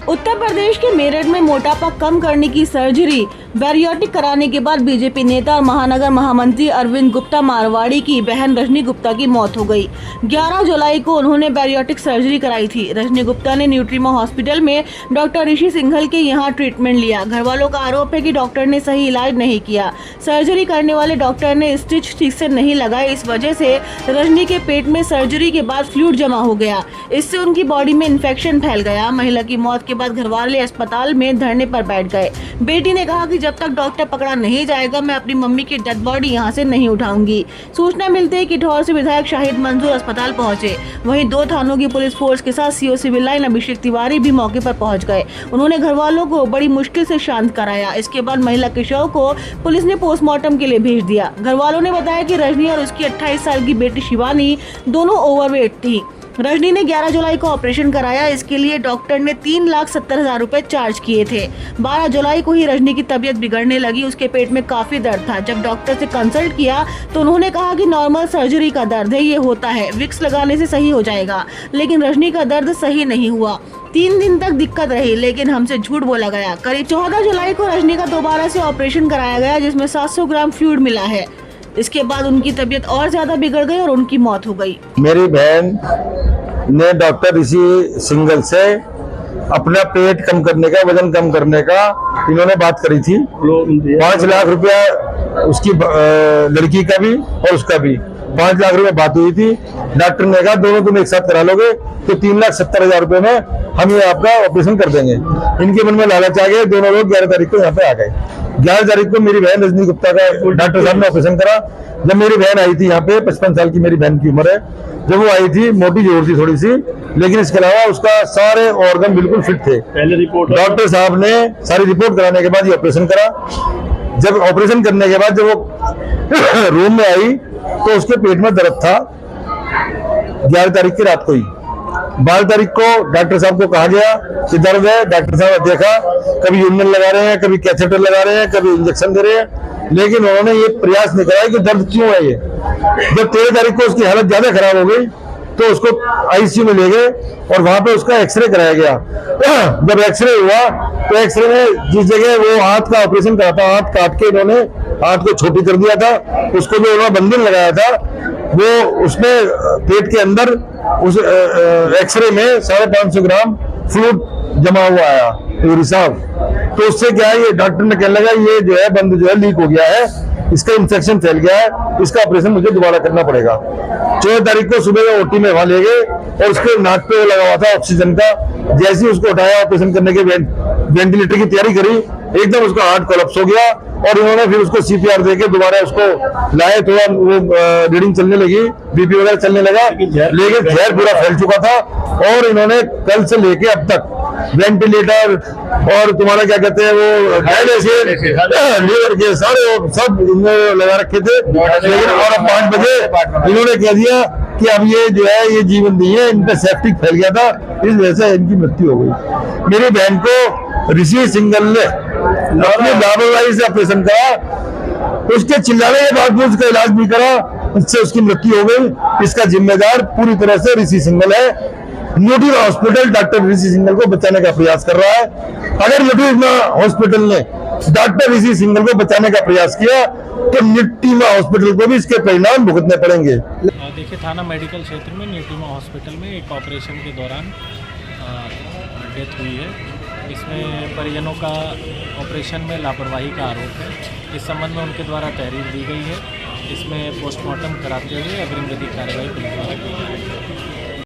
उत्तर प्रदेश के मेरठ में मोटापा कम करने की सर्जरी बैरियोटिक कराने के बाद बीजेपी नेता और महानगर महामंत्री अरविंद गुप्ता मारवाड़ी की बहन रजनी गुप्ता की मौत हो गई। 11 जुलाई को उन्होंने बैरियोटिक सर्जरी कराई थी। रजनी गुप्ता ने न्यूट्रीमा हॉस्पिटल में डॉक्टर ऋषि सिंघल के यहां ट्रीटमेंट लिया। घर वालों का आरोप है कि डॉक्टर ने सही इलाज नहीं किया। सर्जरी करने वाले डॉक्टर ने स्टिच ठीक से नहीं लगाए। इस वजह से रजनी के पेट में सर्जरी के बाद फ्लूइड जमा हो गया। इससे उनकी बॉडी में इन्फेक्शन फैल गया। महिला की मौत के बाद घरवाले अस्पताल में धरने पर बैठ गए। बेटी ने कहा कि जब तक डॉक्टर पकड़ा नहीं जाएगा मैं अपनी मम्मी की डेड बॉडी यहां से नहीं उठाऊंगी। सूचना मिलते ही किठौर से विधायक शाहिद मंसूर अस्पताल पहुंचे। वहीं 2 थानों की पुलिस फोर्स के साथ CO civil line Abhishek Tiwari भी मौके पर पहुंच गए। उन्होंने घरवालों को बड़ी मुश्किल से शांत कराया। इसके बाद महिला के शव को पुलिस ने पोस्टमार्टम के लिए भेज दिया। घरवालों ने बताया कि रजनी और उसकी 28 साल की बेटी शिवानी दोनों ओवरवेट थी। रजनी ने 11 जुलाई को ऑपरेशन कराया। इसके लिए डॉक्टर ने 3,70,000 रुपए चार्ज किए थे। 12 जुलाई को ही रजनी की तबीयत बिगड़ने लगी। उसके पेट में काफी दर्द था। जब डॉक्टर से कंसल्ट किया तो उन्होंने कहा कि नॉर्मल सर्जरी का दर्द है, ये होता है, विक्स लगाने से सही हो जाएगा। लेकिन रजनी का दर्द सही नहीं हुआ। 3 दिन तक दिक्कत रही, लेकिन हमसे झूठ बोला गया। करीब 14 जुलाई को रजनी का दोबारा से ऑपरेशन कराया गया, जिसमें 700 ग्राम फ्लूइड मिला है। इसके बाद उनकी तबीयत और ज्यादा बिगड़ गई और उनकी मौत हो गई। मेरी बहन ने डॉक्टर ऋषि सिंघल से अपना पेट कम करने का, वजन कम करने का इन्होंने बात करी थी। 5 लाख रुपया उसकी लड़की का भी और उसका भी 5 लाख रुपए बात हुई थी। डॉक्टर ने कहा दोनों तुम एक साथ करा लोगे तो 3,70,000 रुपए में हम ये आपका ऑपरेशन कर देंगे। इनके मन में लालच आ गए। दोनों लोग 11 तारीख को यहाँ पे आ गए। 11 तारीख को मेरी बहन रजनी गुप्ता का डॉक्टर साहब ने ऑपरेशन करा। जब मेरी बहन आई थी यहाँ पे, 55 साल की मेरी बहन की उम्र है, जब वो आई थी मोटी जोर थी थोड़ी सी, लेकिन इसके अलावा उसका सारे ऑर्गन बिल्कुल फिट थे। पहले रिपोर्ट डॉक्टर साहब ने सारी रिपोर्ट कराने के बाद ये ऑपरेशन करा। जब ऑपरेशन करने के बाद जब वो रूम में आई तो उसके पेट में दर्द था। 11 तारीख की रात को ही 12 तारीख को डॉक्टर साहब को कहा गया कि दर्द है। डॉक्टर साहब ने देखा, कभी यूरिनल लगा रहे हैं, कभी कैथेटर लगा रहे हैं, कभी इंजेक्शन दे रहे हैं, लेकिन उन्होंने ये प्रयास नहीं कराया कि दर्द क्यों है ये। जब 13 तारीख को उसकी हालत ज्यादा खराब हो गई तो उसको आईसीयू में ले गए और वहां पे उसका एक्सरे कराया गया। जब एक्सरे हुआ तो एक्सरे में जिस जगह वो हाथ का ऑपरेशन करा था, हाथ काट के इन्होंने हाथ को छोटी कर दिया था। उसको जो उन्होंने बंधन लगाया था वो उसमें पेट के अंदर उस एक्सरे में 550 ग्राम फ्लूइड जमा हुआ आया साहब। तो उससे क्या है, ये डॉक्टर ने कहने लगा ये जो है बंद जो है लीक हो गया है, इसका इंफेक्शन फैल गया है, इसका ऑपरेशन मुझे दोबारा करना पड़ेगा। 14 तारीख को सुबह ओटी में वहां ले गए और उसके नाक पे लगा हुआ था ऑक्सीजन का। जैसे ही उसको उठाया, ऑपरेशन करने के वेंटिलेटर की तैयारी करी, एकदम उसका हार्ट कोलैप्स हो गया और इन्होंने फिर उसको सीपीआर देके दोबारा उसको लाए। थोड़ा वो रीडिंग चलने लगी, बीपी वगैरह चलने लगा, लेकिन जहर पूरा फैल चुका था। और इन्होंने कल से लेके अब तक वेंटिलेटर और तुम्हारा क्या कहते हैं वो डायलिसिस, लीवर के सारे सब इन्होंने लगा रखे थे। लेकिन और अब 5 बजे इन्होंने कह दिया कि अब ये जो है ये जीवन नहीं है, इन पे सेप्टिक फैल गया था, इस वजह से इनकी मृत्यु हो गई। मेरी बहन को ऋषि सिंघल ने अपनी लापरवाही से ऑपरेशन करा, उसके चिल्लाने के बाद भी उसका इलाज नहीं करा, इससे उसकी मृत्यु हो गई। इसका जिम्मेदार पूरी तरह से ऋषि सिंघल है। न्यूट्रीमा हॉस्पिटल डॉक्टर ऋषि सिंघल को बचाने का प्रयास कर रहा है। अगर न्यूट्रीमा हॉस्पिटल ने डॉक्टर ऋषि सिंघल को बचाने का प्रयास किया तो न्यूट्रीमा हॉस्पिटल को भी इसके परिणाम भुगतने पड़ेंगे। देखिए, थाना मेडिकल क्षेत्र में न्यूट्रीमा हॉस्पिटल में एक ऑपरेशन के दौरान डेथ हुई है। इसमें परिजनों का ऑपरेशन में लापरवाही का आरोप है। इस संबंध में उनके द्वारा तहरीर दी गई है। इसमें पोस्टमार्टम कराते हुए अग्रिम विधिक कार्रवाई पुलिस द्वारा की जाएगी।